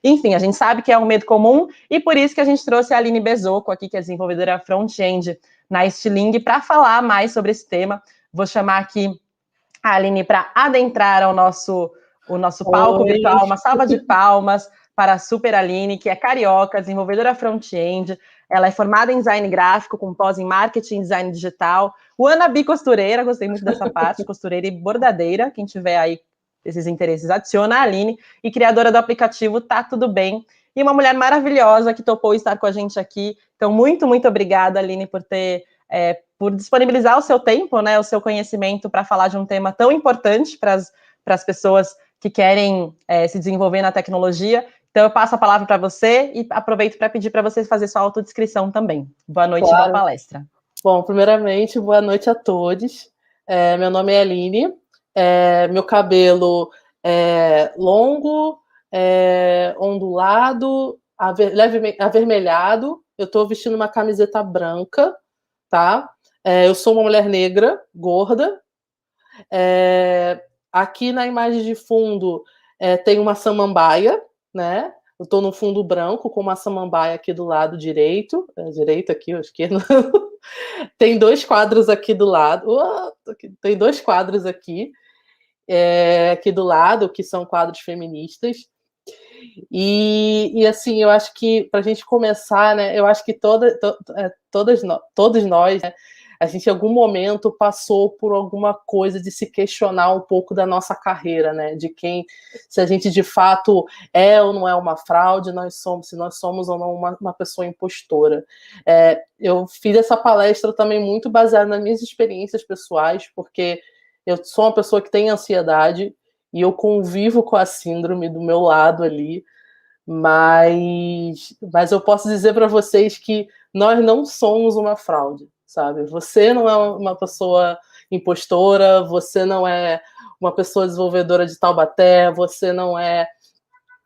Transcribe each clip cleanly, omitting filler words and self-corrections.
Enfim, a gente sabe que é um medo comum e por isso que a gente trouxe a Aline Bezoco aqui, que é desenvolvedora front-end na Stiling, para falar mais sobre esse tema. Vou chamar aqui a Aline para adentrar o nosso palco virtual. Uma salva de palmas para a Super Aline, que é carioca, desenvolvedora front-end. Ela é formada em design gráfico, com pós em marketing e design digital. Wannabe costureira, gostei muito dessa parte, costureira e bordadeira. Quem tiver aí esses interesses, adiciona a Aline. E criadora do aplicativo Tá Tudo Bem. E uma mulher maravilhosa que topou estar com a gente aqui. Então, muito, muito obrigada, Aline, por disponibilizar o seu tempo, né, o seu conhecimento para falar de um tema tão importante para as pessoas que querem se desenvolver na tecnologia. Então, eu passo a palavra para você e aproveito para pedir para você fazer sua autodescrição também. Boa noite, claro. Boa palestra. Bom, primeiramente, boa noite a todos. Meu nome é Aline, meu cabelo é longo, ondulado, levemente avermelhado. Eu estou vestindo uma camiseta branca, tá? Eu sou uma mulher negra, gorda. Aqui na imagem de fundo tem uma samambaia, né? Eu estou no fundo branco com uma samambaia aqui do lado direito. Direito aqui, ou esquerdo. Tem 2 quadros aqui do lado. Tem 2 quadros aqui do lado, que são quadros feministas. E assim, eu acho que, para a gente começar, né, eu acho que todos nós, né, a gente em algum momento passou por alguma coisa de se questionar um pouco da nossa carreira, né, de se a gente de fato é ou não é uma fraude, se nós somos ou não uma pessoa impostora. Eu fiz essa palestra também muito baseada nas minhas experiências pessoais, porque eu sou uma pessoa que tem ansiedade e eu convivo com a síndrome do meu lado ali, mas eu posso dizer para vocês que nós não somos uma fraude, sabe? Você não é uma pessoa impostora, você não é uma pessoa desenvolvedora de Taubaté, você não é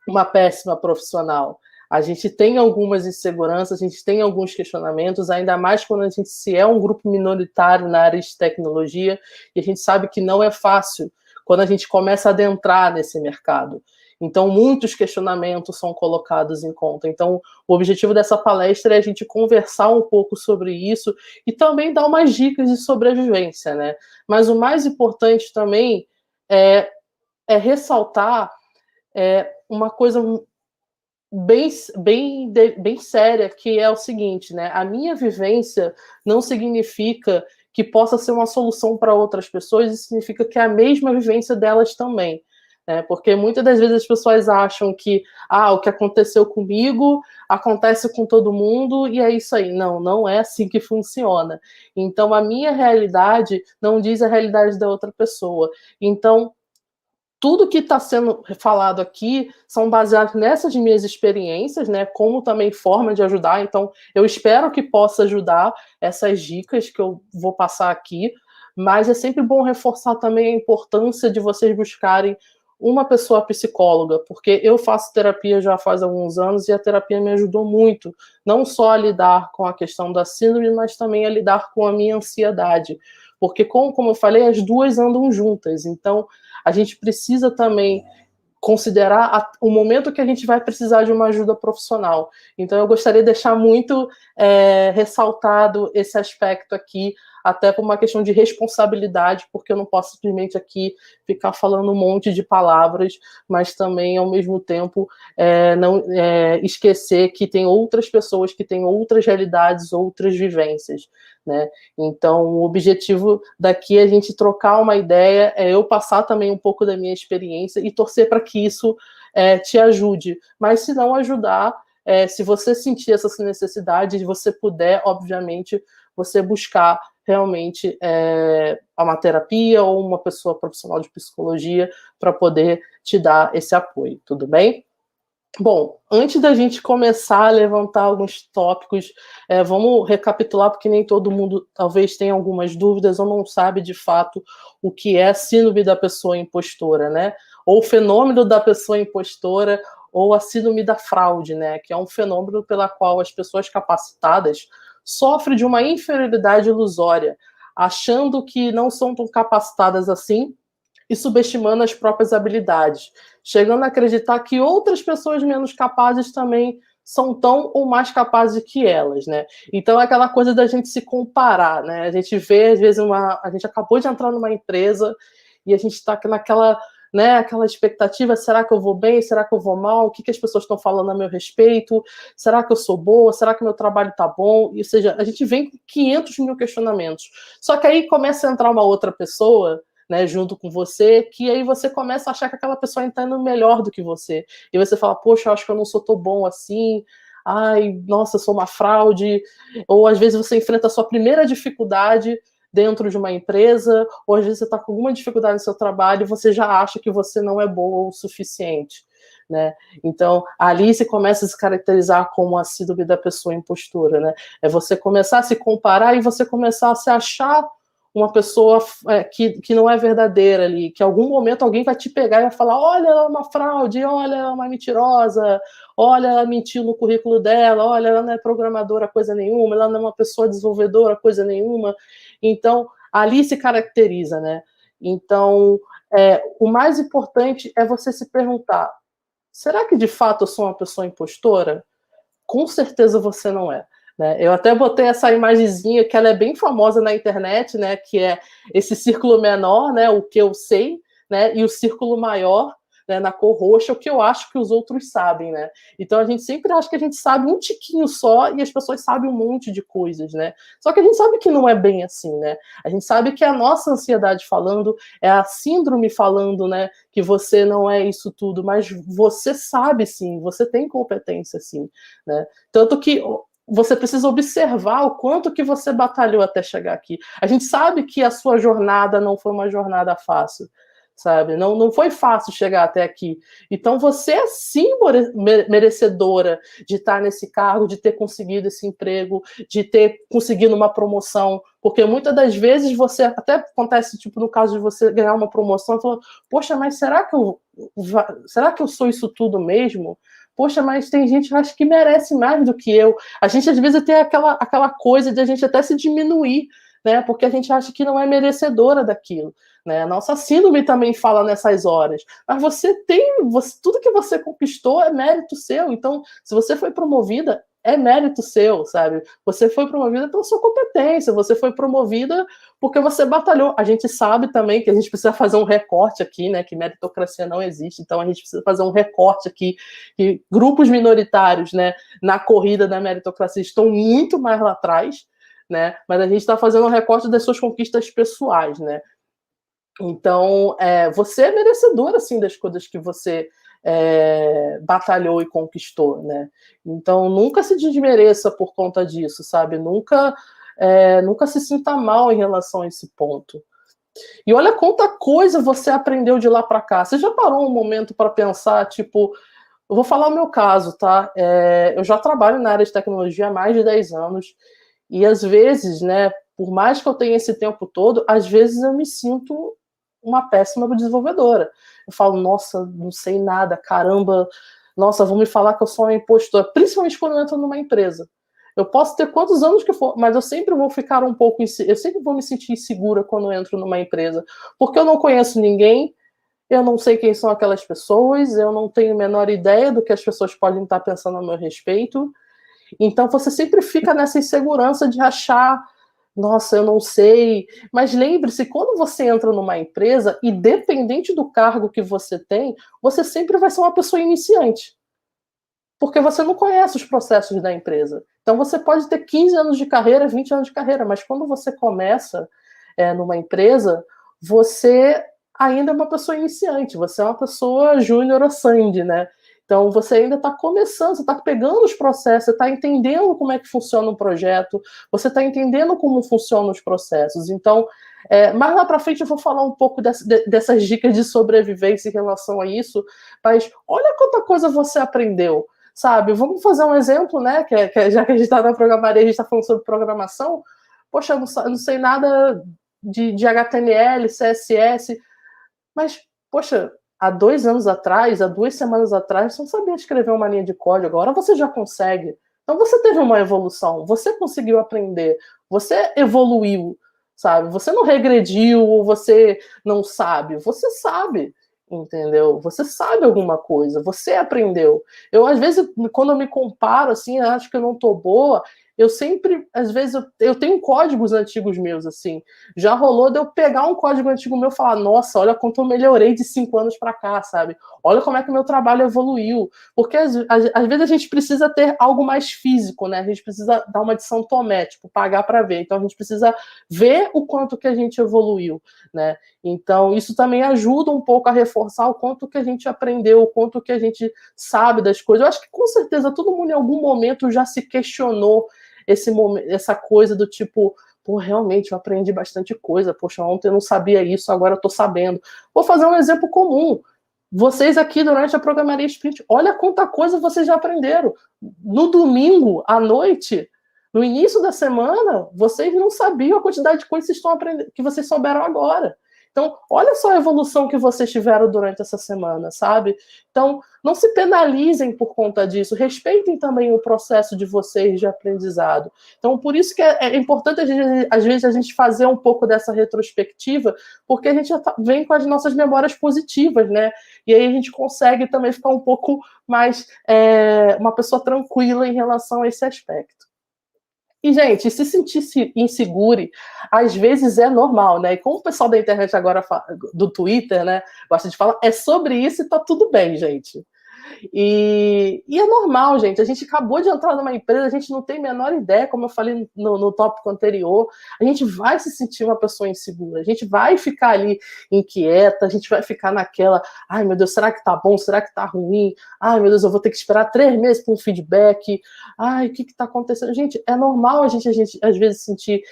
uma péssima profissional. A gente tem algumas inseguranças, a gente tem alguns questionamentos, ainda mais quando a gente se é um grupo minoritário na área de tecnologia, e a gente sabe que não é fácil quando a gente começa a adentrar nesse mercado. Então, muitos questionamentos são colocados em conta. Então, o objetivo dessa palestra é a gente conversar um pouco sobre isso e também dar umas dicas de sobrevivência, né? Mas o mais importante também é ressaltar uma coisa bem séria, que é o seguinte, né? A minha vivência não significa que possa ser uma solução para outras pessoas, isso significa que é a mesma vivência delas também. Porque muitas das vezes as pessoas acham que o que aconteceu comigo acontece com todo mundo e é isso aí. Não, não é assim que funciona. Então, a minha realidade não diz a realidade da outra pessoa. Então, tudo que está sendo falado aqui são baseados nessas minhas experiências, né, como também forma de ajudar. Então, eu espero que possa ajudar essas dicas que eu vou passar aqui, mas é sempre bom reforçar também a importância de vocês buscarem uma pessoa psicóloga, porque eu faço terapia já faz alguns anos e a terapia me ajudou muito, não só a lidar com a questão da síndrome, mas também a lidar com a minha ansiedade, porque como eu falei, as duas andam juntas, então a gente precisa também considerar o momento que a gente vai precisar de uma ajuda profissional. Então, eu gostaria de deixar muito ressaltado esse aspecto aqui, até por uma questão de responsabilidade, porque eu não posso simplesmente aqui ficar falando um monte de palavras, mas também, ao mesmo tempo, não esquecer que tem outras pessoas que têm outras realidades, outras vivências, né? Então, o objetivo daqui é a gente trocar uma ideia, eu passar também um pouco da minha experiência e torcer para que isso te ajude. Mas se não ajudar, se você sentir essa necessidade, se você puder, obviamente, você buscar realmente uma terapia ou uma pessoa profissional de psicologia para poder te dar esse apoio, tudo bem? Bom, antes da gente começar a levantar alguns tópicos, vamos recapitular, porque nem todo mundo talvez tenha algumas dúvidas ou não sabe de fato o que é síndrome da pessoa impostora, né? Ou o fenômeno da pessoa impostora, ou a síndrome da fraude, né? Que é um fenômeno pela qual as pessoas capacitadas sofrem de uma inferioridade ilusória, achando que não são tão capacitadas assim, e subestimando as próprias habilidades, chegando a acreditar que outras pessoas menos capazes também são tão ou mais capazes que elas, né? Então é aquela coisa da gente se comparar, né? A gente vê, às vezes, a gente acabou de entrar numa empresa e a gente está naquela, né, aquela expectativa, será que eu vou bem, será que eu vou mal, o que as pessoas estão falando a meu respeito, será que eu sou boa, será que meu trabalho está bom, ou seja, a gente vem com 500 mil questionamentos, só que aí começa a entrar uma outra pessoa, né, junto com você, que aí você começa a achar que aquela pessoa está indo melhor do que você, e você fala, poxa, eu acho que eu não sou tão bom assim, ai, nossa, eu sou uma fraude, ou às vezes você enfrenta a sua primeira dificuldade dentro de uma empresa, ou às vezes você está com alguma dificuldade no seu trabalho e você já acha que você não é boa o suficiente, né? Então, ali você começa a se caracterizar como a síndrome da pessoa impostora, né? É você começar a se comparar e você começar a se achar uma pessoa que não é verdadeira ali, que em algum momento alguém vai te pegar e vai falar, olha, ela é uma fraude, olha, ela é uma mentirosa, olha, ela mentiu no currículo dela, olha, ela não é programadora coisa nenhuma, ela não é uma pessoa desenvolvedora coisa nenhuma. Então, ali se caracteriza, né? Então, o mais importante é você se perguntar, será que de fato eu sou uma pessoa impostora? Com certeza você não é. Né? Eu até botei essa imagenzinha que ela é bem famosa na internet, né? Que é esse círculo menor, né? O que eu sei, né? E o círculo maior, né? Na cor roxa, o que eu acho que os outros sabem, né? Então a gente sempre acha que a gente sabe um tiquinho só e as pessoas sabem um monte de coisas, né? Só que a gente sabe que não é bem assim, né? A gente sabe que é a nossa ansiedade falando, é a síndrome falando, né? Que você não é isso tudo, mas você sabe sim, você tem competência sim, né? Tanto que você precisa observar o quanto que você batalhou até chegar aqui. A gente sabe que a sua jornada não foi uma jornada fácil, sabe? Não foi fácil chegar até aqui. Então você é sim merecedora de estar nesse cargo, de ter conseguido esse emprego, de ter conseguido uma promoção, porque muitas das vezes você até acontece, tipo, no caso de você ganhar uma promoção, falando, poxa, mas será que eu sou isso tudo mesmo? Poxa, mas tem gente que acha que merece mais do que eu. A gente, às vezes, tem aquela coisa de a gente até se diminuir, né? Porque a gente acha que não é merecedora daquilo. Né? A nossa síndrome também fala nessas horas. Mas tudo que você conquistou é mérito seu. Então, se você foi promovida, é mérito seu, sabe? Você foi promovida pela sua competência, você foi promovida porque você batalhou. A gente sabe também que a gente precisa fazer um recorte aqui, né? Que meritocracia não existe, então a gente precisa fazer um recorte aqui, que grupos minoritários, né, na corrida da meritocracia estão muito mais lá atrás, né? Mas a gente está fazendo um recorte das suas conquistas pessoais, né? Então, você é merecedora, assim, das coisas que você batalhou e conquistou, né? Então, nunca se desmereça por conta disso, sabe? Nunca se sinta mal em relação a esse ponto. E olha quanta coisa você aprendeu de lá para cá. Você já parou um momento para pensar, tipo, eu vou falar o meu caso, tá? Eu já trabalho na área de tecnologia há mais de 10 anos, e às vezes, né, por mais que eu tenha esse tempo todo, às vezes eu me sinto uma péssima desenvolvedora. Eu falo, nossa, não sei nada, caramba, nossa, vão me falar que eu sou uma impostora, principalmente quando eu entro numa empresa. Eu posso ter quantos anos que for, mas eu sempre vou ficar eu sempre vou me sentir insegura quando eu entro numa empresa, porque eu não conheço ninguém, eu não sei quem são aquelas pessoas, eu não tenho a menor ideia do que as pessoas podem estar pensando a meu respeito. Então você sempre fica nessa insegurança de achar, nossa, eu não sei. Mas lembre-se, quando você entra numa empresa, independente do cargo que você tem, você sempre vai ser uma pessoa iniciante. Porque você não conhece os processos da empresa. Então você pode ter 15 anos de carreira, 20 anos de carreira, mas quando você começa numa empresa, você ainda é uma pessoa iniciante, você é uma pessoa júnior ou sandy, né? Então você ainda está começando, você está pegando os processos, você está entendendo como é que funciona um projeto, você está entendendo como funcionam os processos. Então, mais lá para frente eu vou falar um pouco dessas dicas de sobrevivência em relação a isso, mas olha quanta coisa você aprendeu, sabe? Vamos fazer um exemplo, né? Já que a gente está na programaria, a gente está falando sobre programação. Poxa, eu não sei nada de HTML, CSS, mas, poxa, há 2 anos atrás, há 2 semanas atrás, você não sabia escrever uma linha de código, agora você já consegue. Então você teve uma evolução, você conseguiu aprender, você evoluiu, sabe? Você não regrediu ou você não sabe, você sabe, entendeu? Você sabe alguma coisa, você aprendeu. Eu, às vezes, quando eu me comparo, assim, acho que eu não tô boa, eu sempre, às vezes, eu tenho códigos antigos meus, assim. Já rolou de eu pegar um código antigo meu e falar, nossa, olha quanto eu melhorei de 5 anos para cá, sabe? Olha como é que o meu trabalho evoluiu. Porque, às vezes, a gente precisa ter algo mais físico, né? A gente precisa dar uma de São Tomé, tipo, pagar para ver. Então, a gente precisa ver o quanto que a gente evoluiu, né? Então, isso também ajuda um pouco a reforçar o quanto que a gente aprendeu, o quanto que a gente sabe das coisas. Eu acho que, com certeza, todo mundo em algum momento já se questionou essa coisa do tipo, pô, realmente eu aprendi bastante coisa, poxa, ontem eu não sabia isso, agora eu tô sabendo. Vou fazer um exemplo comum. Vocês aqui durante a programaria Sprint, olha quanta coisa vocês já aprenderam. No domingo, à noite, no início da semana, vocês não sabiam a quantidade de coisas que vocês estão aprendendo, que vocês souberam agora. Então, olha só a evolução que vocês tiveram durante essa semana, sabe? Então, não se penalizem por conta disso, respeitem também o processo de vocês de aprendizado. Então, por isso que é importante, às vezes, a gente fazer um pouco dessa retrospectiva, porque a gente já vem com as nossas memórias positivas, né? E aí a gente consegue também ficar um pouco mais uma pessoa tranquila em relação a esse aspecto. E, gente, se sentir insegure, às vezes é normal, né? E como o pessoal da internet agora, do Twitter, né, gosta de falar, é sobre isso e tá tudo bem, gente. E é normal, gente. A gente acabou de entrar numa empresa, a gente não tem a menor ideia, como eu falei no tópico anterior. A gente vai se sentir uma pessoa insegura, a gente vai ficar ali inquieta, a gente vai ficar naquela, ai meu Deus, será que tá bom? Será que tá ruim? Ai meu Deus, eu vou ter que esperar 3 meses para um feedback. Ai, o que tá acontecendo? Gente, é normal a gente às vezes sentir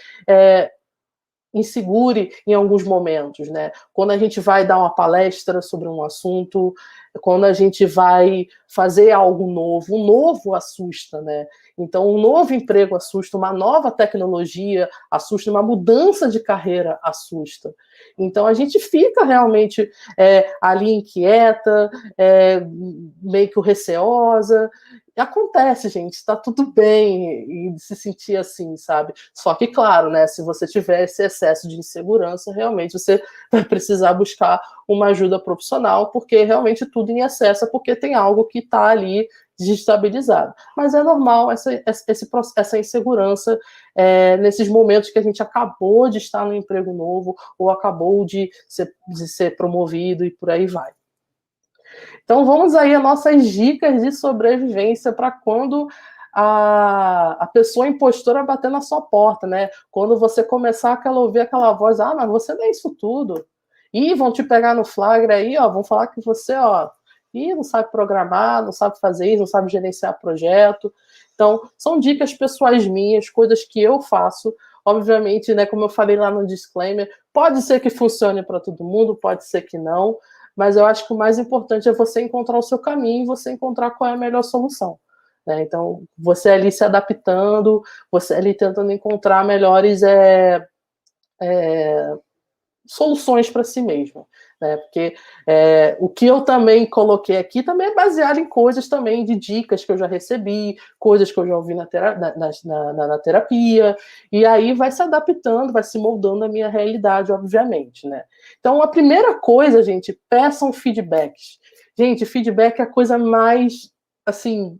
insegure em alguns momentos, né? Quando a gente vai dar uma palestra sobre um assunto, quando a gente vai fazer algo novo, o novo assusta, né? Então, um novo emprego assusta, uma nova tecnologia assusta, uma mudança de carreira assusta. Então, a gente fica realmente ali inquieta, meio que receosa. Acontece, gente, está tudo bem e se sentir assim, sabe? Só que, claro, né, se você tiver esse excesso de insegurança, realmente você vai precisar buscar uma ajuda profissional, porque realmente tudo em excesso, porque tem algo que está ali desestabilizado. Mas é normal essa insegurança nesses momentos que a gente acabou de estar no emprego novo ou acabou de ser promovido e por aí vai. Então vamos aí às nossas dicas de sobrevivência para quando a pessoa impostora bater na sua porta, né? Quando você começar a ouvir aquela voz, mas você não é isso tudo. E vão te pegar no flagra aí, ó, vão falar que você, ó, não sabe programar, não sabe fazer isso, não sabe gerenciar projeto. Então, são dicas pessoais minhas, coisas que eu faço. Obviamente, né, como eu falei lá no disclaimer, pode ser que funcione para todo mundo, pode ser que não, mas eu acho que o mais importante é você encontrar o seu caminho e você encontrar qual é a melhor solução. Né? Então, você ali se adaptando, você ali tentando encontrar melhores soluções para si mesmo. Né? Porque o que eu também coloquei aqui também é baseado em coisas também de dicas que eu já recebi, coisas que eu já ouvi na terapia, e aí vai se adaptando, vai se moldando a minha realidade, obviamente. Né? Então, a primeira coisa, gente, peçam feedbacks. Gente, feedback é a coisa mais, assim,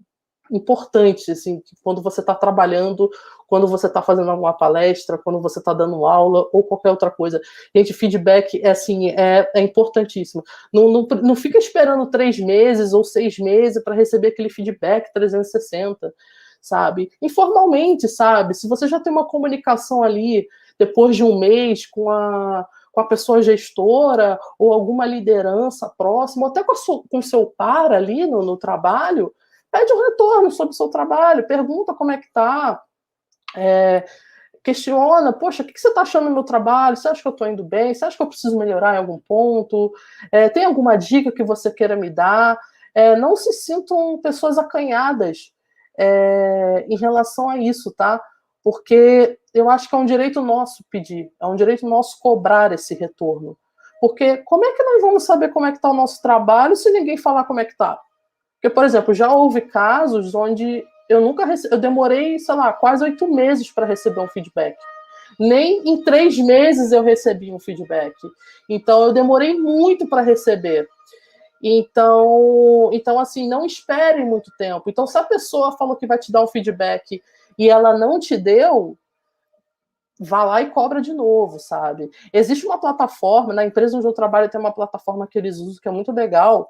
importante, assim, quando você está trabalhando, quando você está fazendo alguma palestra, quando você está dando aula ou qualquer outra coisa. Gente, feedback é importantíssimo. Não fica esperando 3 meses ou 6 meses para receber aquele feedback 360, sabe? Informalmente, sabe? Se você já tem uma comunicação ali, depois de um mês, com a pessoa gestora ou alguma liderança próxima, ou até com o seu par ali no trabalho, pede um retorno sobre o seu trabalho, pergunta como é que tá, questiona, poxa, o que você está achando do meu trabalho? Você acha que eu estou indo bem? Você acha que eu preciso melhorar em algum ponto? Tem alguma dica que você queira me dar? Não se sintam pessoas acanhadas em relação a isso, tá? Porque eu acho que é um direito nosso pedir, é um direito nosso cobrar esse retorno. Porque como é que nós vamos saber como é que está o nosso trabalho se ninguém falar como é que está? Porque, por exemplo, já houve casos onde eu demorei, sei lá, quase 8 meses para receber um feedback. Nem em 3 meses eu recebi um feedback. Então, eu demorei muito para receber. Então, assim, não espere muito tempo. Então, se a pessoa falou que vai te dar um feedback e ela não te deu, vá lá e cobra de novo, sabe? Existe uma plataforma, na empresa onde eu trabalho tem uma plataforma que eles usam que é muito legal,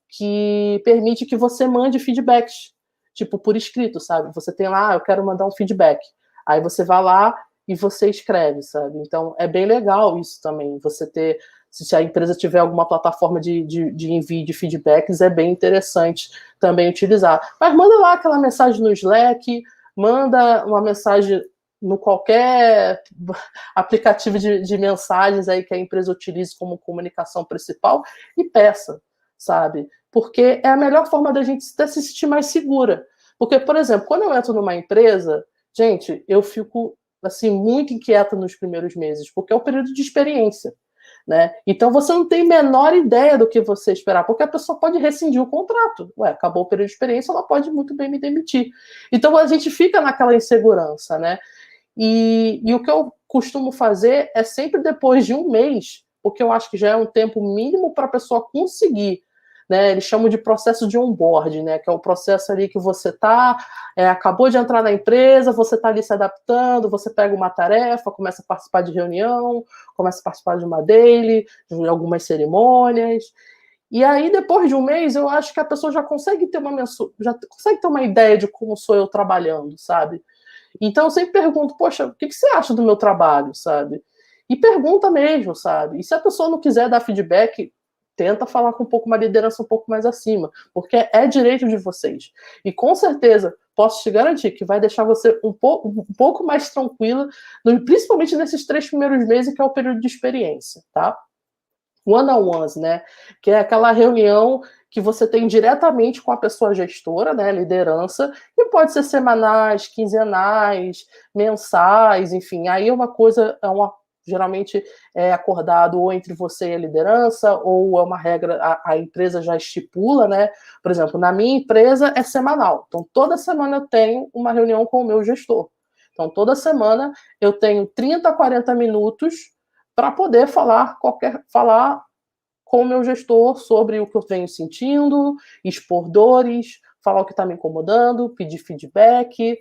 que permite que você mande feedbacks, tipo, por escrito, sabe? Você tem lá, eu quero mandar um feedback. Aí você vai lá e você escreve, sabe? Então, é bem legal isso também, você ter, se a empresa tiver alguma plataforma de envio de feedbacks, é bem interessante também utilizar. Mas manda lá aquela mensagem no Slack, manda uma mensagem no qualquer aplicativo de mensagens aí que a empresa utilize como comunicação principal e peça, sabe? Porque é a melhor forma da gente se sentir mais segura. Porque, por exemplo, quando eu entro numa empresa, gente, eu fico assim muito inquieta nos primeiros meses, porque é um período de experiência. Né? Então você não tem a menor ideia do que você esperar, porque a pessoa pode rescindir o contrato. Ué, acabou o período de experiência, ela pode muito bem me demitir. Então a gente fica naquela insegurança, né? E o que eu costumo fazer é sempre depois de um mês, porque eu acho que já é um tempo mínimo para a pessoa conseguir, né? Eles chamam de processo de onboarding, né? Que é o processo ali que você acabou de entrar na empresa, você está ali se adaptando, você pega uma tarefa, começa a participar de reunião, começa a participar de uma daily, de algumas cerimônias. E aí, depois de um mês, eu acho que a pessoa já consegue ter já consegue ter uma ideia de como sou eu trabalhando, sabe? Então eu sempre pergunto, poxa, o que você acha do meu trabalho, sabe? E pergunta mesmo, sabe? E se a pessoa não quiser dar feedback, tenta falar com uma liderança um pouco mais acima, porque é direito de vocês. E com certeza, posso te garantir que vai deixar você um pouco mais tranquila, principalmente nesses 3 primeiros meses, que é o período de experiência, tá? One-on-ones, né? Que é aquela reunião que você tem diretamente com a pessoa gestora, né, liderança, e pode ser semanais, quinzenais, mensais, enfim. Aí é uma coisa, geralmente é acordado ou entre você e a liderança, ou é uma regra, a empresa já estipula, né? Por exemplo, na minha empresa é semanal. Então, toda semana eu tenho uma reunião com o meu gestor. Então, toda semana eu tenho 30, 40 minutos para poder falar com o meu gestor sobre o que eu venho sentindo, expor dores, falar o que está me incomodando, pedir feedback,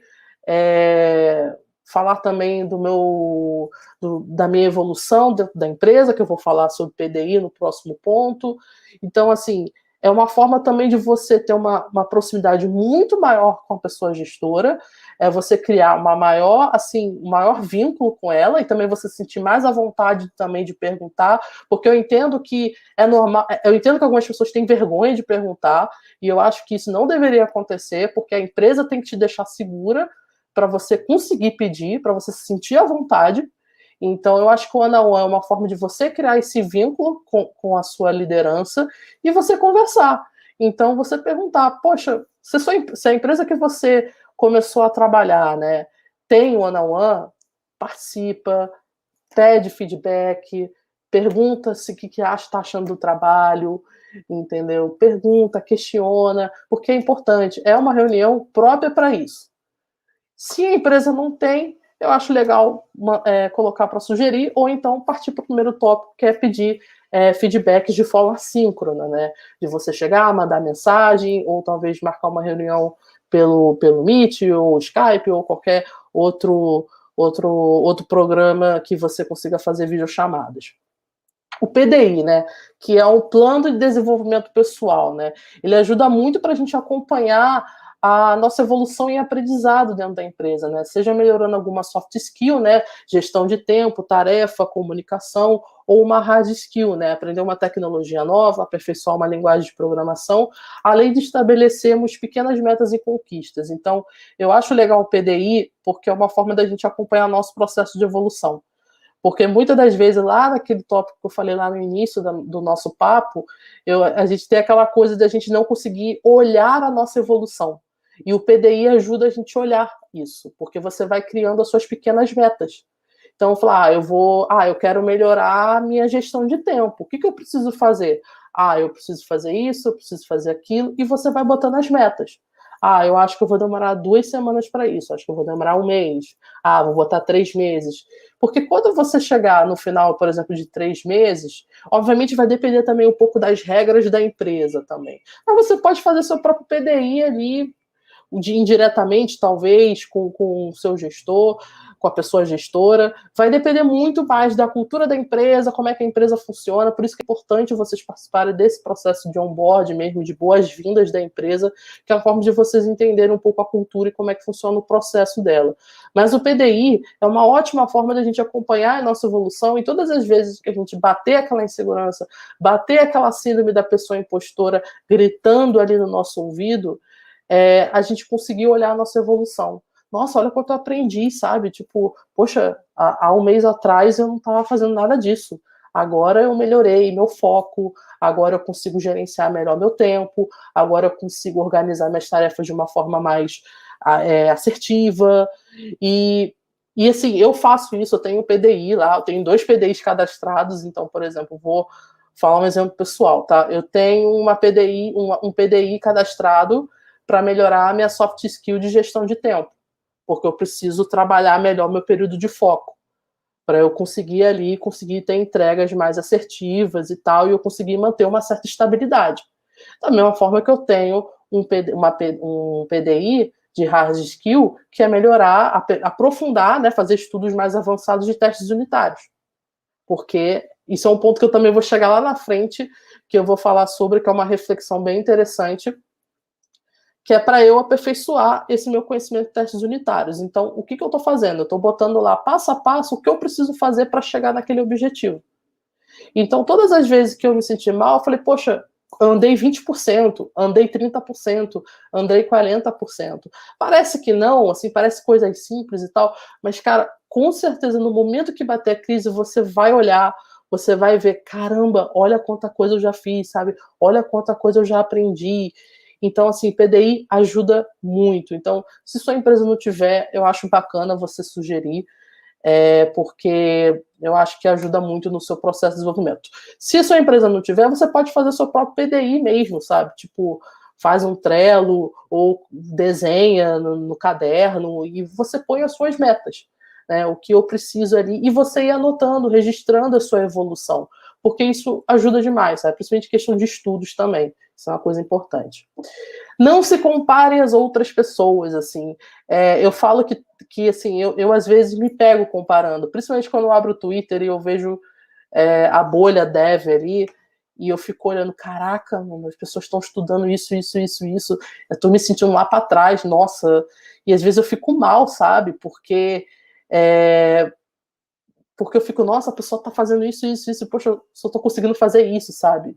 falar também da minha evolução da empresa, que eu vou falar sobre PDI no próximo ponto. Então, assim, é uma forma também de você ter uma proximidade muito maior com a pessoa gestora, é você criar um maior vínculo com ela e também você sentir mais à vontade também de perguntar, porque eu entendo que é normal, eu entendo que algumas pessoas têm vergonha de perguntar e eu acho que isso não deveria acontecer, porque a empresa tem que te deixar segura para você conseguir pedir, para você se sentir à vontade. Então, eu acho que o one-on-one é uma forma de você criar esse vínculo com a sua liderança e você conversar. Então, você perguntar, poxa, se a empresa que você começou a trabalhar, né, tem one-on-one, participa, pede feedback, pergunta-se o que está achando do trabalho, entendeu? Pergunta, questiona, porque é importante. É uma reunião própria para isso. Se a empresa não tem, eu acho legal colocar para sugerir, ou então partir para o primeiro tópico, que é pedir feedbacks de forma assíncrona, né? De você chegar, mandar mensagem, ou talvez marcar uma reunião pelo Meet, ou Skype, ou qualquer outro programa que você consiga fazer videochamadas. O PDI, né, que é um plano de desenvolvimento pessoal, né, ele ajuda muito para a gente acompanhar a nossa evolução e aprendizado dentro da empresa, né, seja melhorando alguma soft skill, né, gestão de tempo, tarefa, comunicação, ou uma hard skill, né, aprender uma tecnologia nova, aperfeiçoar uma linguagem de programação, além de estabelecermos pequenas metas e conquistas. Então, eu acho legal o PDI porque é uma forma da gente acompanhar nosso processo de evolução. Porque muitas das vezes, lá naquele tópico que eu falei lá no início do nosso papo, a gente tem aquela coisa de a gente não conseguir olhar a nossa evolução. E o PDI ajuda a gente a olhar isso, porque você vai criando as suas pequenas metas. Então, falar, eu quero melhorar a minha gestão de tempo. O que eu preciso fazer? Eu preciso fazer isso, eu preciso fazer aquilo, e você vai botando as metas. Eu acho que eu vou demorar 2 semanas para isso, acho que eu vou demorar 1 mês, vou botar 3 meses. Porque quando você chegar no final, por exemplo, de 3 meses, obviamente vai depender também um pouco das regras da empresa também. Mas você pode fazer seu próprio PDI ali, indiretamente, talvez, com o seu gestor, com a pessoa gestora. Vai depender muito mais da cultura da empresa, como é que a empresa funciona. Por isso que é importante vocês participarem desse processo de onboard mesmo, de boas-vindas da empresa, que é a forma de vocês entenderem um pouco a cultura e como é que funciona o processo dela. Mas o PDI é uma ótima forma da gente acompanhar a nossa evolução, e todas as vezes que a gente bater aquela insegurança, bater aquela síndrome da pessoa impostora gritando ali no nosso ouvido, a gente conseguiu olhar a nossa evolução. Nossa, olha quanto eu aprendi, sabe? Tipo, poxa, há 1 mês atrás eu não estava fazendo nada disso. Agora eu melhorei meu foco, agora eu consigo gerenciar melhor meu tempo, agora eu consigo organizar minhas tarefas de uma forma mais assertiva. E assim, eu faço isso, eu tenho PDI lá, eu tenho 2 PDIs cadastrados, então, por exemplo, vou falar um exemplo pessoal, tá? Eu tenho um PDI cadastrado para melhorar a minha soft skill de gestão de tempo, porque eu preciso trabalhar melhor meu período de foco, para eu conseguir ter entregas mais assertivas e tal, e eu conseguir manter uma certa estabilidade. Da mesma forma que eu tenho um PDI de hard skill, que é melhorar, aprofundar, né, fazer estudos mais avançados de testes unitários. Porque isso é um ponto que eu também vou chegar lá na frente, que eu vou falar sobre, que é uma reflexão bem interessante, que é para eu aperfeiçoar esse meu conhecimento de testes unitários. Então, o que eu estou fazendo? Eu estou botando lá, passo a passo, o que eu preciso fazer para chegar naquele objetivo. Então, todas as vezes que eu me senti mal, eu falei, poxa, andei 20%, andei 30%, andei 40%. Parece que não, assim, parece coisas simples e tal, mas, cara, com certeza, no momento que bater a crise, você vai olhar, você vai ver, caramba, olha quanta coisa eu já fiz, sabe? Olha quanta coisa eu já aprendi. Então, assim, PDI ajuda muito. Então, se sua empresa não tiver, eu acho bacana você sugerir, porque eu acho que ajuda muito no seu processo de desenvolvimento. Se a sua empresa não tiver, você pode fazer seu próprio PDI mesmo, sabe? Tipo, faz um Trello ou desenha no caderno e você põe as suas metas, né? O que eu preciso ali, e você ir anotando, registrando a sua evolução, porque isso ajuda demais, sabe? Principalmente questão de estudos também. Isso é uma coisa importante. Não se compare às outras pessoas, assim. Eu falo que assim, eu às vezes me pego comparando, principalmente quando eu abro o Twitter e eu vejo a bolha dev ali, e eu fico olhando, caraca, mano, as pessoas estão estudando isso, eu tô me sentindo lá para trás, nossa, e às vezes eu fico mal, sabe, porque eu fico, nossa, a pessoa tá fazendo isso, poxa, eu só tô conseguindo fazer isso, sabe?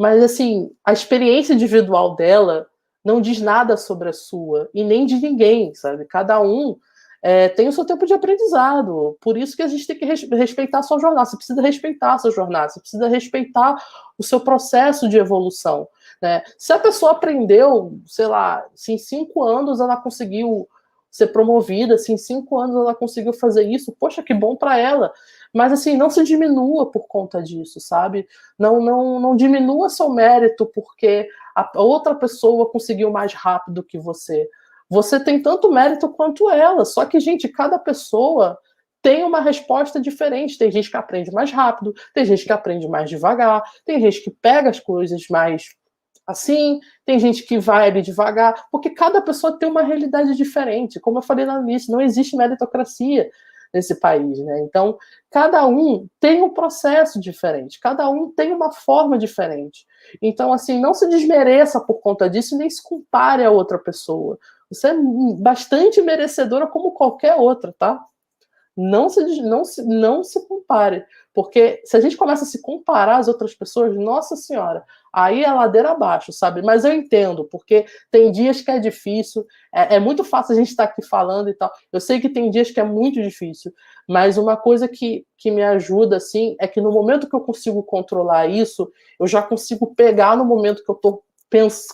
Mas, assim, a experiência individual dela não diz nada sobre a sua, e nem de ninguém, sabe? Cada um tem o seu tempo de aprendizado. Por isso que a gente tem que respeitar a sua jornada. Você precisa respeitar a sua jornada, você precisa respeitar o seu processo de evolução, né? Se a pessoa aprendeu, sei lá, se em 5 anos ela conseguiu ser promovida, se em 5 anos ela conseguiu fazer isso, poxa, que bom para ela. Mas, assim, não se diminua por conta disso, sabe? Não diminua seu mérito porque a outra pessoa conseguiu mais rápido que você. Você tem tanto mérito quanto ela. Só que, gente, cada pessoa tem uma resposta diferente. Tem gente que aprende mais rápido, tem gente que aprende mais devagar, tem gente que pega as coisas mais assim, tem gente que vai ali devagar, porque cada pessoa tem uma realidade diferente. Como eu falei no início, não existe meritocracia nesse país, né? Então, cada um tem um processo diferente, cada um tem uma forma diferente. Então, assim, não se desmereça por conta disso, nem se compare a outra pessoa. Você é bastante merecedora como qualquer outra, tá? Não se compare, porque se a gente começa a se comparar às outras pessoas, nossa senhora, aí é ladeira abaixo, sabe? Mas eu entendo, porque tem dias que é difícil, é muito fácil a gente estar aqui falando e tal, eu sei que tem dias que é muito difícil, mas uma coisa que me ajuda, assim, é que no momento que eu consigo controlar isso, eu já consigo pegar no momento que eu tô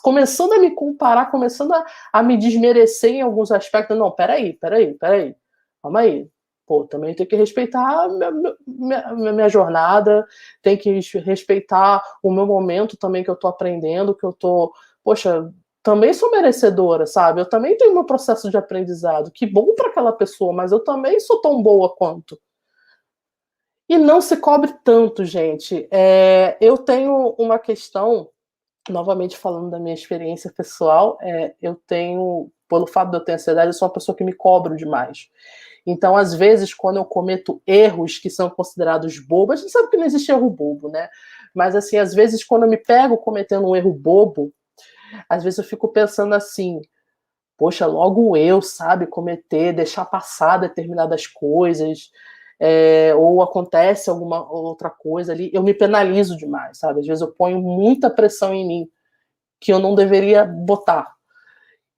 começando a me comparar, começando a me desmerecer em alguns aspectos. Não, peraí, calma aí. Pô, também tem que respeitar a minha jornada, tem que respeitar o meu momento também que eu tô aprendendo, que eu tô, poxa, também sou merecedora, sabe? Eu também tenho meu processo de aprendizado. Que bom para aquela pessoa, mas eu também sou tão boa quanto. E não se cobre tanto, gente. Eu tenho uma questão, novamente falando da minha experiência pessoal, eu tenho, pelo fato de eu ter ansiedade, eu sou uma pessoa que me cobro demais. Então, às vezes, quando eu cometo erros que são considerados bobos, a gente sabe que não existe erro bobo, né? Mas, assim, às vezes, quando eu me pego cometendo um erro bobo, às vezes eu fico pensando assim, poxa, logo eu, sabe, cometer, deixar passar determinadas coisas, ou acontece alguma outra coisa ali, eu me penalizo demais, sabe? Às vezes eu ponho muita pressão em mim, que eu não deveria botar.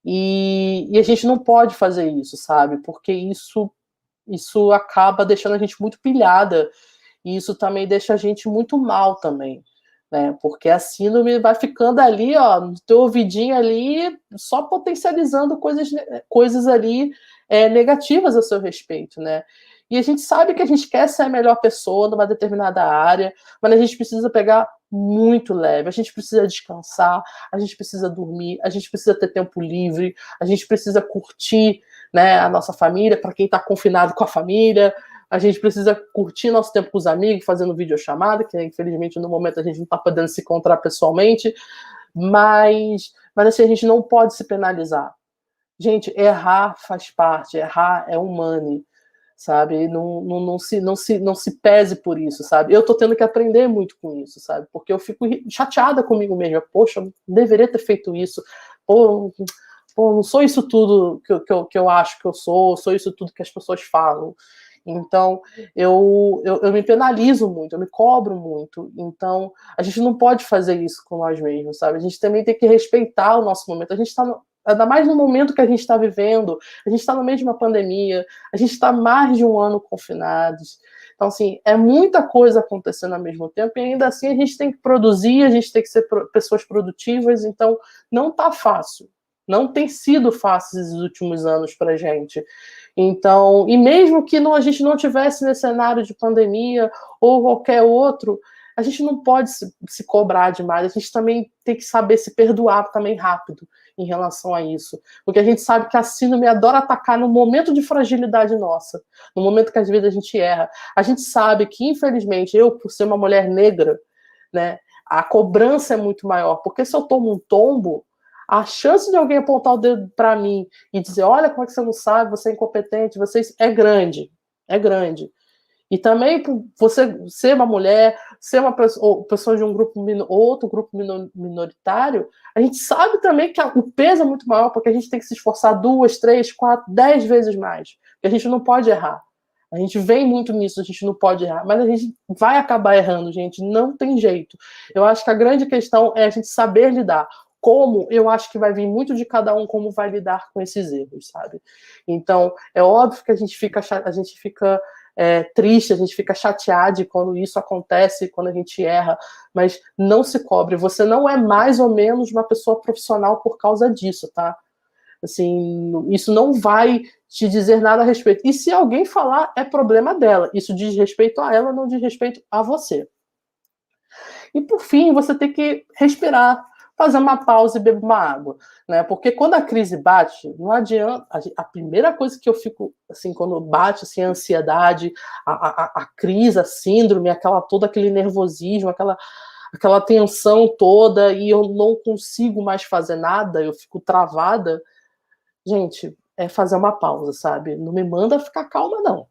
E a gente não pode fazer isso, sabe? Porque isso acaba deixando a gente muito pilhada, e isso também deixa a gente muito mal também, né? Porque a síndrome vai ficando ali, ó, no teu ouvidinho ali, só potencializando coisas ali negativas a seu respeito, né? E a gente sabe que a gente quer ser a melhor pessoa numa determinada área, mas a gente precisa pegar muito leve, a gente precisa descansar, a gente precisa dormir, a gente precisa ter tempo livre, a gente precisa curtir, né, a nossa família, para quem está confinado com a família, a gente precisa curtir nosso tempo com os amigos, fazendo videochamada, que infelizmente no momento a gente não está podendo se encontrar pessoalmente, mas assim, a gente não pode se penalizar. Gente, errar faz parte, errar é humano, sabe? Não se pese por isso, sabe? Eu tô tendo que aprender muito com isso, sabe? Porque eu fico chateada comigo mesma. Poxa, eu deveria ter feito isso. Pô, não sou isso tudo que eu acho que eu sou isso tudo que as pessoas falam. Então, eu me penalizo muito, eu me cobro muito. Então, a gente não pode fazer isso com nós mesmos, sabe? A gente também tem que respeitar o nosso momento. A gente está ainda mais no momento que a gente está vivendo, a gente está no meio de uma pandemia, a gente está mais de um ano confinados. Então, assim, é muita coisa acontecendo ao mesmo tempo e ainda assim a gente tem que produzir, a gente tem que ser pessoas produtivas, então não está fácil. Não tem sido fácil esses últimos anos para a gente. Então, e mesmo que a gente não tivesse nesse cenário de pandemia ou qualquer outro, a gente não pode se cobrar demais, a gente também tem que saber se perdoar também rápido em relação a isso. Porque a gente sabe que a síndrome adora atacar no momento de fragilidade nossa, no momento que às vezes a gente erra. A gente sabe que, infelizmente, eu, por ser uma mulher negra, né, a cobrança é muito maior, porque se eu tomo um tombo, a chance de alguém apontar o dedo para mim e dizer, olha como é que você não sabe, você é incompetente, é grande, é grande. E também por você ser uma mulher, ser uma pessoa de um grupo outro grupo minoritário, a gente sabe também que o peso é muito maior, porque a gente tem que se esforçar 2, 3, 4, 10 vezes mais. Porque a gente não pode errar. A gente vem muito nisso, a gente não pode errar, mas a gente vai acabar errando, gente, não tem jeito. Eu acho que a grande questão é a gente saber lidar. Como, eu acho que vai vir muito de cada um como vai lidar com esses erros, sabe? Então, é óbvio que a gente fica triste, a gente fica chateado quando isso acontece, quando a gente erra, mas não se cobre. Você não é mais ou menos uma pessoa profissional por causa disso, tá? Assim, isso não vai te dizer nada a respeito. E se alguém falar, é problema dela. Isso diz respeito a ela, não diz respeito a você. E por fim, você tem que respirar, fazer uma pausa e beber uma água, né? Porque quando a crise bate, não adianta. A primeira coisa que eu fico, assim, quando bate assim, a ansiedade, a crise, a síndrome, todo aquele nervosismo, aquela tensão toda, e eu não consigo mais fazer nada, eu fico travada. Gente, é fazer uma pausa, sabe? Não me manda ficar calma, não.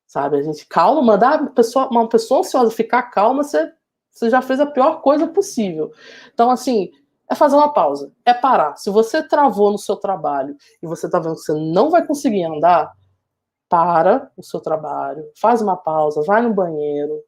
Sabe? A gente calma, mandar uma pessoa ansiosa ficar calma, você já fez a pior coisa possível. Então, assim, é fazer uma pausa, é parar. Se você travou no seu trabalho e você tá vendo que você não vai conseguir andar, para o seu trabalho, faz uma pausa, vai no banheiro,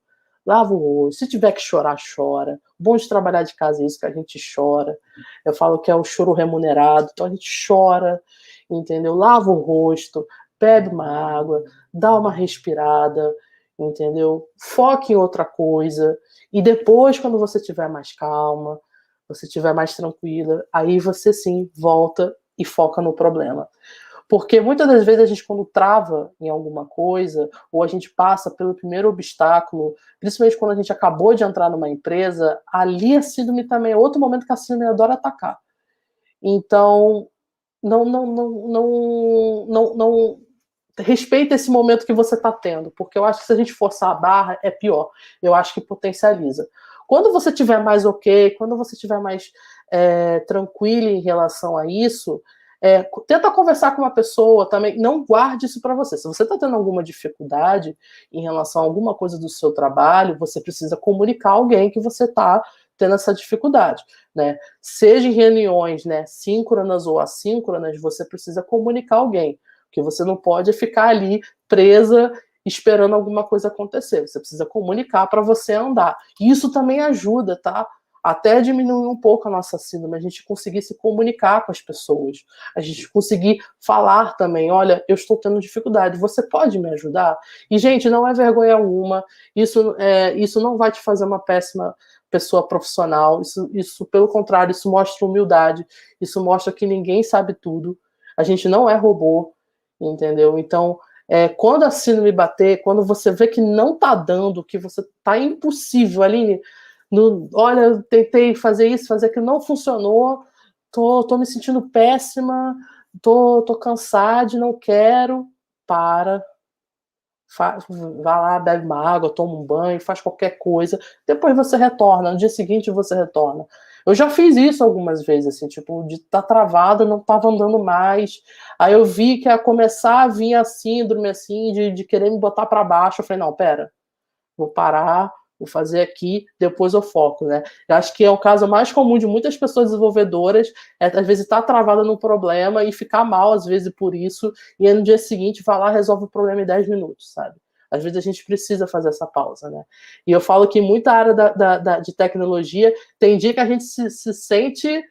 lava o rosto. Se tiver que chorar, chora. O bom de trabalhar de casa é isso, que a gente chora. Eu falo que é o choro remunerado, então a gente chora, entendeu? Lava o rosto, bebe uma água, dá uma respirada, entendeu? Foque em outra coisa. E depois, quando você estiver mais calma, você estiver mais tranquila, aí você sim volta e foca no problema. Porque muitas das vezes a gente, quando trava em alguma coisa, ou a gente passa pelo primeiro obstáculo, principalmente quando a gente acabou de entrar numa empresa, ali a síndrome também é outro momento que a síndrome adora atacar. Então, não respeita esse momento que você está tendo, porque eu acho que se a gente forçar a barra, é pior. Eu acho que potencializa. Quando você estiver mais ok, quando você estiver mais tranquilo em relação a isso, tenta conversar com uma pessoa também, não guarde isso para você. Se você está tendo alguma dificuldade em relação a alguma coisa do seu trabalho, você precisa comunicar a alguém que você está tendo essa dificuldade, né? Seja em reuniões, né, síncronas ou assíncronas, você precisa comunicar alguém, porque você não pode ficar ali presa esperando alguma coisa acontecer. Você precisa comunicar para você andar. E isso também ajuda, tá? Até diminuir um pouco a nossa síndrome, a gente conseguir se comunicar com as pessoas, a gente conseguir falar também, olha, eu estou tendo dificuldade, você pode me ajudar? E, gente, não é vergonha alguma, isso não vai te fazer uma péssima pessoa profissional, isso, pelo contrário, isso mostra humildade, isso mostra que ninguém sabe tudo, a gente não é robô, entendeu? Então, quando a síndrome bater, quando você vê que não tá dando, que você tá impossível, Aline, olha, eu tentei fazer isso, fazer aquilo, não funcionou, tô me sentindo péssima, tô cansada, não quero, para, vai lá, bebe uma água, toma um banho, faz qualquer coisa, depois você retorna, no dia seguinte você retorna. Eu já fiz isso algumas vezes, assim, tipo, de estar travada, não estava andando mais, aí eu vi que ia começar a vir a síndrome, assim, de querer me botar para baixo, eu falei, não, pera, vou parar, vou fazer aqui, depois eu foco, né? Eu acho que é o caso mais comum de muitas pessoas desenvolvedoras, às vezes estar travada num problema e ficar mal, às vezes, por isso, e aí no dia seguinte vai lá, resolve o problema em 10 minutos, sabe? Às vezes a gente precisa fazer essa pausa, né? E eu falo que muita área de tecnologia tem dia que a gente se sente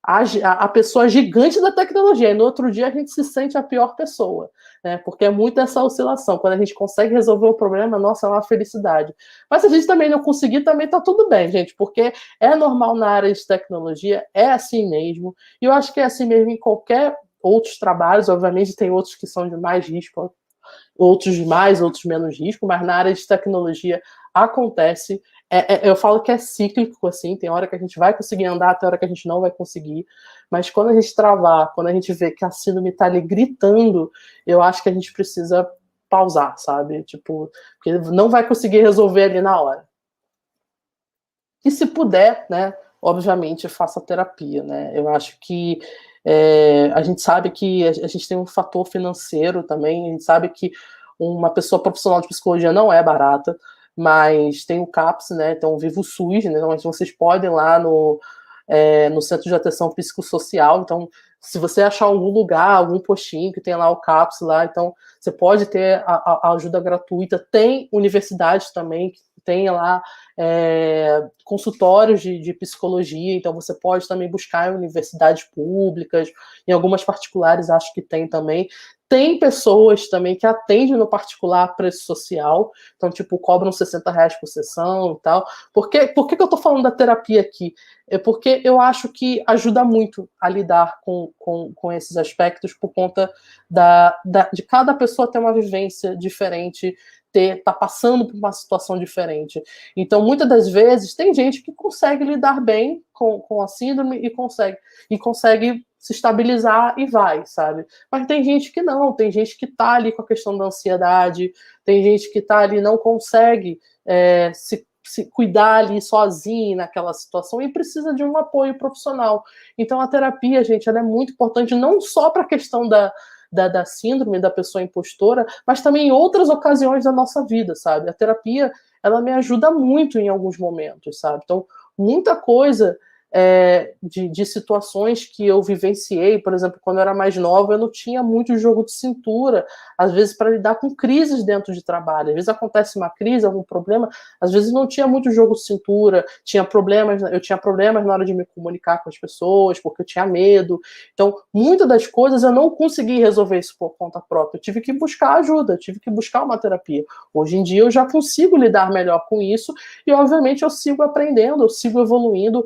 a pessoa gigante da tecnologia, e no outro dia a gente se sente a pior pessoa, né? Porque é muito essa oscilação. Quando a gente consegue resolver o problema, nossa, é uma felicidade. Mas se a gente também não conseguir, também tá tudo bem, gente, porque é normal na área de tecnologia, é assim mesmo, e eu acho que é assim mesmo em qualquer outros trabalhos, obviamente tem outros que são de mais risco, outros de mais, outros menos risco, mas na área de tecnologia acontece. Eu falo que é cíclico, assim, tem hora que a gente vai conseguir andar, tem hora que a gente não vai conseguir, mas quando a gente travar, quando a gente vê que a síndrome tá ali gritando, eu acho que a gente precisa pausar, sabe? Tipo, porque não vai conseguir resolver ali na hora. E se puder, né, obviamente, faça terapia, né? Eu acho que a gente sabe que a gente tem um fator financeiro também, a gente sabe que uma pessoa profissional de psicologia não é barata, mas tem o CAPS, né? Então, Viva o SUS, né? Então, vocês podem ir lá no Centro de Atenção Psicossocial. Então, se você achar algum lugar, algum postinho que tem lá o CAPS lá, então você pode ter a ajuda gratuita. Tem universidades também que tem lá consultórios de psicologia, então você pode também buscar em universidades públicas, em algumas particulares acho que tem também. Tem pessoas também que atendem no particular a preço social, então, tipo, cobram R$60 por sessão e tal. Por que eu tô falando da terapia aqui? É porque eu acho que ajuda muito a lidar com esses aspectos por conta de cada pessoa ter uma vivência diferente, tá passando por uma situação diferente. Então, muitas das vezes, tem gente que consegue lidar bem com a síndrome e consegue se estabilizar e vai, sabe? Mas tem gente que não, tem gente que tá ali com a questão da ansiedade, tem gente que tá ali não consegue se cuidar ali sozinho naquela situação e precisa de um apoio profissional. Então, a terapia, gente, ela é muito importante, não só para a questão da síndrome da pessoa impostora, mas também em outras ocasiões da nossa vida, sabe? A terapia, ela me ajuda muito em alguns momentos, sabe? Então, muita coisa de situações que eu vivenciei, por exemplo, quando eu era mais nova, eu não tinha muito jogo de cintura, às vezes para lidar com crises dentro de trabalho. Às vezes acontece uma crise, algum problema, às vezes não tinha muito jogo de cintura, eu tinha problemas na hora de me comunicar com as pessoas, porque eu tinha medo. Então, muitas das coisas eu não consegui resolver isso por conta própria. Eu tive que buscar ajuda, eu tive que buscar uma terapia. Hoje em dia eu já consigo lidar melhor com isso e, obviamente, eu sigo aprendendo, eu sigo evoluindo.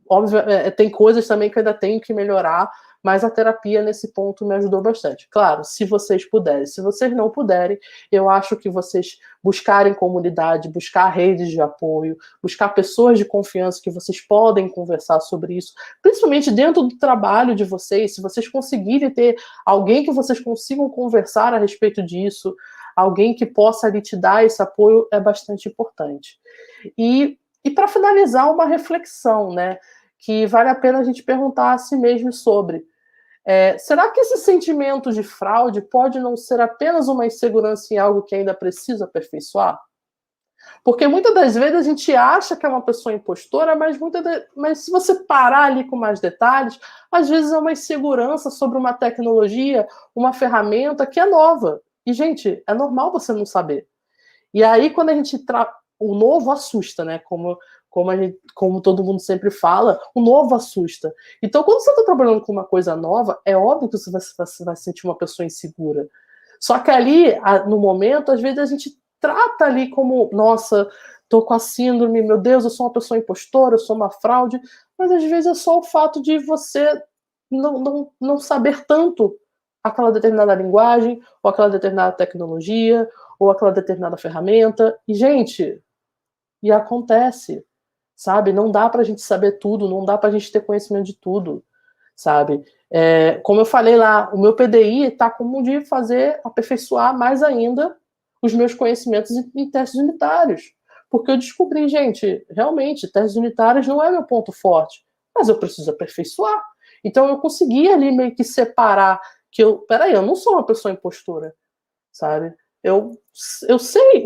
óbvio, tem coisas também que eu ainda tenho que melhorar, mas a terapia nesse ponto me ajudou bastante. Claro, se vocês puderem. Se vocês não puderem, eu acho que vocês buscarem comunidade, buscar redes de apoio, buscar pessoas de confiança que vocês podem conversar sobre isso, principalmente dentro do trabalho de vocês, se vocês conseguirem ter alguém que vocês consigam conversar a respeito disso, alguém que possa ali te dar esse apoio, é bastante importante. E para finalizar, uma reflexão, né? Que vale a pena a gente perguntar a si mesmo sobre. Será que esse sentimento de fraude pode não ser apenas uma insegurança em algo que ainda precisa aperfeiçoar? Porque muitas das vezes a gente acha que é uma pessoa impostora, mas se você parar ali com mais detalhes, às vezes é uma insegurança sobre uma tecnologia, uma ferramenta que é nova. E, gente, é normal você não saber. E aí, quando a gente o novo assusta, né? Como todo mundo sempre fala, o novo assusta. Então, quando você está trabalhando com uma coisa nova, é óbvio que você vai se sentir uma pessoa insegura. Só que ali, no momento, às vezes a gente trata ali como, nossa, tô com a síndrome, meu Deus, eu sou uma pessoa impostora, eu sou uma fraude, mas às vezes é só o fato de você não saber tanto aquela determinada linguagem, ou aquela determinada tecnologia, ou aquela determinada ferramenta. E, gente, e acontece, sabe? Não dá pra gente saber tudo, não dá pra gente ter conhecimento de tudo, sabe? Como eu falei lá, o meu PDI está como de aperfeiçoar mais ainda os meus conhecimentos em testes unitários. Porque eu descobri, gente, realmente, testes unitários não é meu ponto forte, mas eu preciso aperfeiçoar. Então eu consegui ali meio que separar que peraí, eu não sou uma pessoa impostora, sabe? Eu sei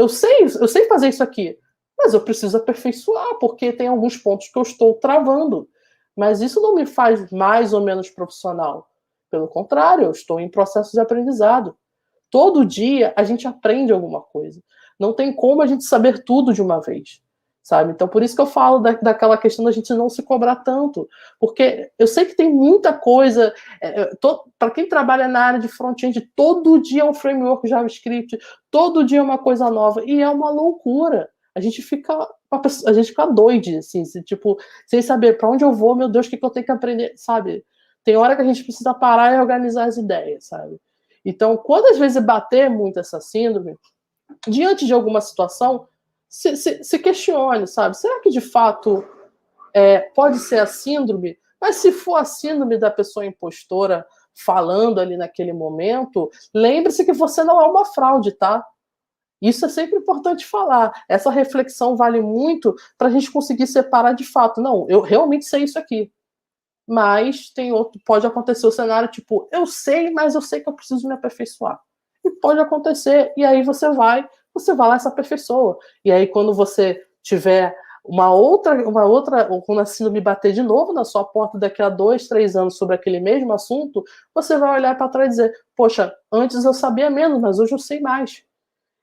fazer isso aqui, mas eu preciso aperfeiçoar, porque tem alguns pontos que eu estou travando. Mas isso não me faz mais ou menos profissional. Pelo contrário, eu estou em processo de aprendizado. Todo dia a gente aprende alguma coisa. Não tem como a gente saber tudo de uma vez, sabe? Então, por isso que eu falo daquela questão da gente não se cobrar tanto. Porque eu sei que tem muita coisa. Para quem trabalha na área de front-end, todo dia é um framework JavaScript, todo dia é uma coisa nova. E é uma loucura. A gente fica doido, assim, tipo, sem saber para onde eu vou, meu Deus, o que eu tenho que aprender, sabe? Tem hora que a gente precisa parar e organizar as ideias, sabe? Então, quando às vezes bater muito essa síndrome, diante de alguma situação, se questione, sabe? Será que de fato pode ser a síndrome? Mas se for a síndrome da pessoa impostora falando ali naquele momento, lembre-se que você não é uma fraude, tá? Isso é sempre importante falar. Essa reflexão vale muito para a gente conseguir separar de fato. Não, eu realmente sei isso aqui. Mas pode acontecer o cenário tipo, eu sei, mas eu sei que eu preciso me aperfeiçoar. E pode acontecer, e aí você vai lá e se aperfeiçoa. E aí quando você tiver uma outra, ou quando a síndrome bater de novo na sua porta daqui a 2, 3 anos sobre aquele mesmo assunto, você vai olhar para trás e dizer, poxa, antes eu sabia menos, mas hoje eu sei mais.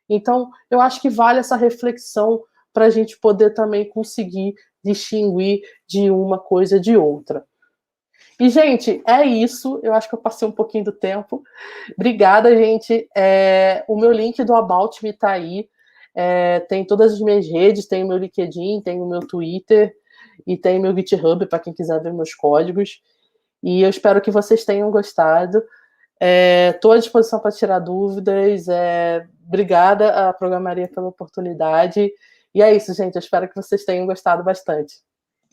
Então, eu acho que vale essa reflexão para a gente poder também conseguir distinguir de uma coisa de outra. E, gente, é isso. Eu acho que eu passei um pouquinho do tempo. Obrigada, gente. O meu link do About Me tá aí. Tem todas as minhas redes, tem o meu LinkedIn, tem o meu Twitter e tem o meu GitHub para quem quiser ver meus códigos. E eu espero que vocês tenham gostado. Estou à disposição para tirar dúvidas. Obrigada à Programaria pela oportunidade. E é isso, gente. Eu espero que vocês tenham gostado bastante.